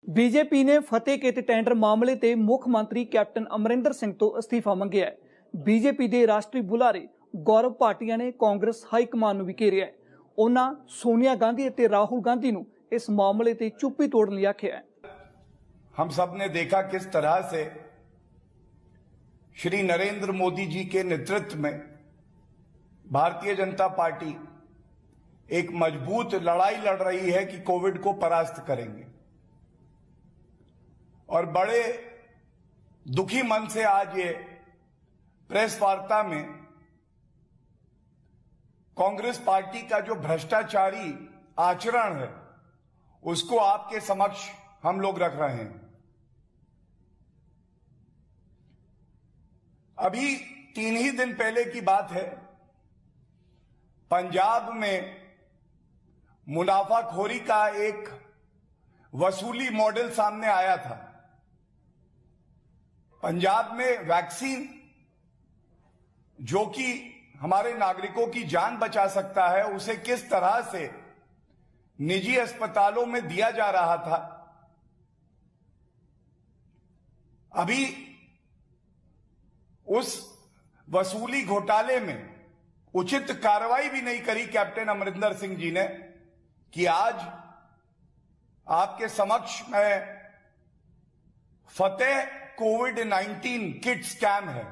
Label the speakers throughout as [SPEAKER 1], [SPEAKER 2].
[SPEAKER 1] BJP ਨੇ ਫਤਿਹ ਕੀਤੇ tender ਮਾਮਲੇ ਤੇ ਮੁੱਖ ਮੰਤਰੀ ਕੈਪਟਨ ਅਮਰਿੰਦਰ ਸਿੰਘ ਤੋਂ ਅਸਤੀਫਾ ਮੰਗਿਆ ਹੈ। ਬੀਜੇਪੀ ਦੇ ਰਾਸ਼ਟਰੀ ਬੁਲਾਰੇ ਗੌਰਵ ਭਾਟੀਆ ਨੇ ਕਾਂਗਰਸ ਹਾਈ ਕਮਾਨ ਨੂੰ ਵੀ ਘੇਰਿਆ ਹੈ। ਉਹਨਾਂ सोनिया गांधी ਅਤੇ राहुल गांधी ਨੂੰ इस मामले ਤੇ चुप्पी तोड़ने ਲਈ आख्या है।
[SPEAKER 2] हम सब ने देखा किस तरह से श्री नरेंद्र मोदी जी के नेतृत्व में भारतीय जनता पार्टी एक मजबूत लड़ाई लड़ रही है कि कोविड को परास्त करेंगे, और बड़े दुखी मन से आज ये प्रेस वार्ता में कांग्रेस पार्टी का जो भ्रष्टाचारी आचरण है उसको आपके समक्ष हम लोग रख रहे हैं। अभी 3 ही दिन पहले की बात है, पंजाब में मुनाफाखोरी का एक वसूली मॉडल सामने आया था। पंजाब में वैक्सीन जो कि हमारे नागरिकों की जान बचा सकता है, उसे किस तरह से निजी अस्पतालों में दिया जा रहा था। अभी उस वसूली घोटाले में उचित कार्रवाई भी नहीं करी कैप्टन अमरिंदर सिंह जी ने कि आज आपके समक्ष में फतेह कोविड-19 किट स्कैम है।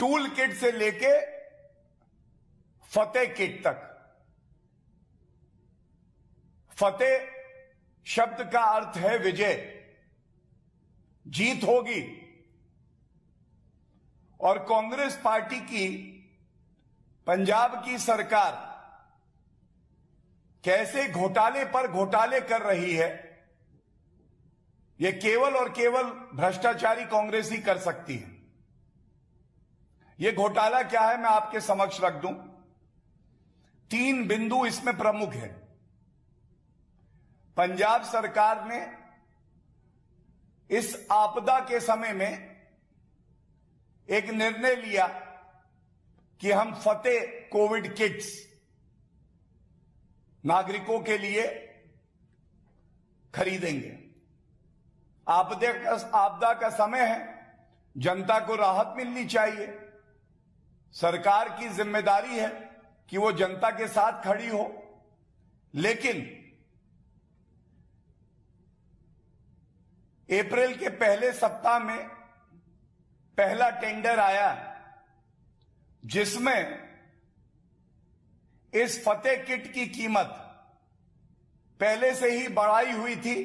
[SPEAKER 2] टूल किट से लेके फतेह किट तक। फतेह शब्द का अर्थ है विजय, जीत होगी, और कांग्रेस पार्टी की पंजाब की सरकार कैसे घोटाले पर घोटाले कर रही है, यह केवल और केवल भ्रष्टाचारी कांग्रेस ही कर सकती है। यह घोटाला क्या है मैं आपके समक्ष रख दूं। 3 बिंदु इसमें प्रमुख है। पंजाब सरकार ने इस आपदा के समय में एक निर्णय लिया कि हम फतेह कोविड किट्स नागरिकों के लिए खरीदेंगे। आपदा का समय है, जनता को राहत मिलनी चाहिए। सरकार की जिम्मेदारी है कि वो जनता के साथ खड़ी हो, लेकिन अप्रैल के पहले सप्ताह में पहला टेंडर आया जिसमें इस फतेह किट की कीमत पहले से ही बढ़ाई हुई थी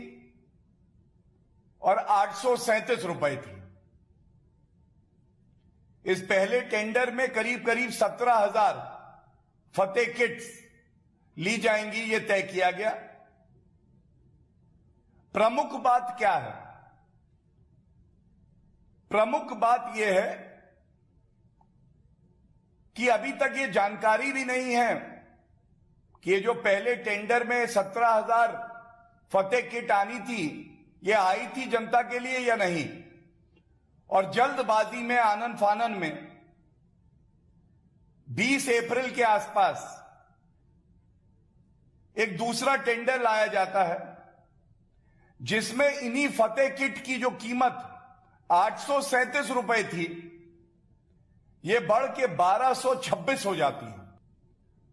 [SPEAKER 2] और 837 रुपए थी। इस पहले टेंडर में करीब 17,000 फतेह किट्स ली जाएंगी, यह तय किया गया। प्रमुख बात क्या है? प्रमुख बात यह है कि अभी तक यह जानकारी भी नहीं है कि ये जो पहले टेंडर में 17,000 फतेह किट आनी थी, यह आई थी जनता के लिए या नहीं। और जल्दबाजी में, आनन फानन में 20 अप्रैल के आसपास एक दूसरा टेंडर लाया जाता है जिसमें इन्हीं फतेह किट की जो कीमत 837 रुपए थी, यह बढ़ के 1226 हो जाती है।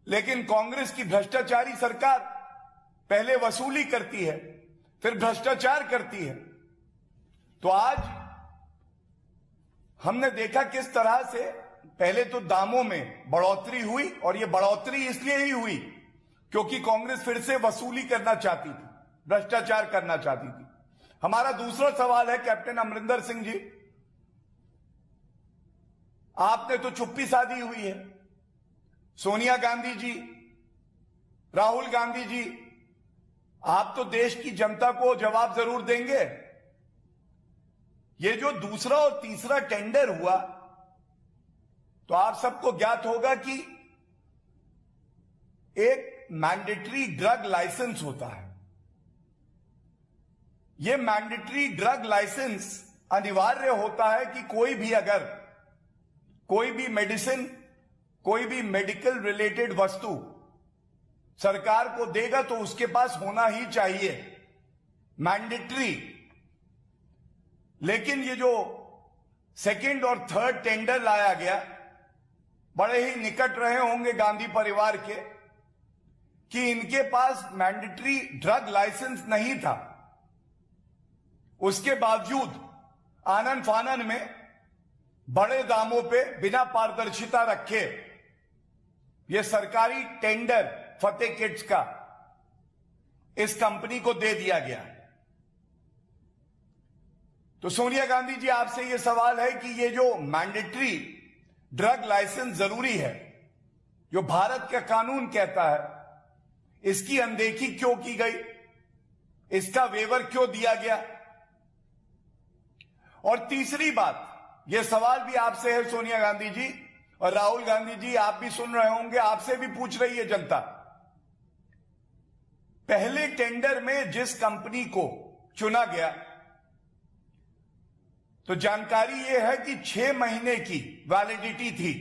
[SPEAKER 2] लेकिन कांग्रेस की भ्रष्टाचारी सरकार पहले वसूली करती है, फिर भ्रष्टाचार करती है। तो आज हमने देखा किस तरह से पहले तो दामों में बढ़ोतरी हुई, और यह बढ़ोतरी इसलिए ही हुई क्योंकि कांग्रेस फिर से वसूली करना चाहती थी, भ्रष्टाचार करना चाहती थी। हमारा दूसरा सवाल है कैप्टन अमरिंदर सिंह जी, आपने तो चुप्पी साधी हुई है। सोनिया गांधी जी, राहुल गांधी जी, आप तो देश की जनता को जवाब जरूर देंगे। ये जो दूसरा और तीसरा टेंडर हुआ, तो आप सबको ज्ञात होगा कि एक मैंडेटरी ड्रग लाइसेंस होता है। यह मैंडेटरी ड्रग लाइसेंस अनिवार्य होता है कि कोई भी अगर कोई भी मेडिसिन, कोई भी मेडिकल रिलेटेड वस्तु सरकार को देगा तो उसके पास होना ही चाहिए, मैंडेटरी। लेकिन ये जो सेकंड और थर्ड टेंडर लाया गया, बड़े ही निकट रहे होंगे गांधी परिवार के कि इनके पास मैंडेटरी ड्रग लाइसेंस नहीं था। उसके बावजूद आनन फानन में बड़े दामों पे बिना पारदर्शिता रखे ये सरकारी टेंडर फतेह किट्स का इस कंपनी को दे दिया गया। तो सोनिया गांधी जी, आपसे यह सवाल है कि ये जो मैंडेटरी ड्रग लाइसेंस जरूरी है, जो भारत का कानून कहता है, इसकी अनदेखी क्यों की गई? इसका वेवर क्यों दिया गया? और तीसरी बात, यह सवाल भी आपसे है सोनिया गांधी जी, और राहुल गांधी जी आप भी सुन रहे होंगे, आपसे भी पूछ रही है जनता। पहले टेंडर में जिस कंपनी को चुना गया, तो जानकारी यह है कि 6 महीने की वैलिडिटी थी।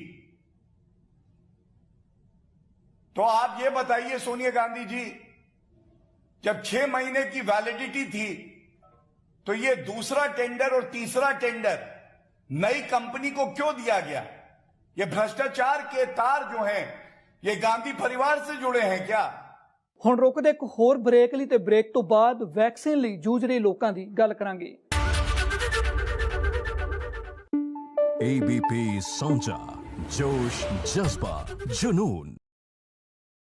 [SPEAKER 2] तो आप ये बताइए सोनिया गांधी जी, जब 6 महीने की वैलिडिटी थी, तो ये दूसरा टेंडर और तीसरा टेंडर नई कंपनी को क्यों दिया गया? ये भ्रष्टाचार के तार जो हैं, ये गांधी परिवार से जुड़े हैं क्या?
[SPEAKER 1] ਹੁਣ ਰੁਕਦੇ ਇੱਕ ਹੋਰ ਬ੍ਰੇਕ ਲਈ ਤੇ ਬ੍ਰੇਕ ਤੋਂ ਬਾਅਦ ਵੈਕਸੀਨ ਲਈ ਜੂਝ ਰਹੇ ਲੋਕਾਂ ਦੀ ਗੱਲ ਕਰਾਂਗੇ।
[SPEAKER 3] ABP Sonja, जोश, जज्बा, जुनून।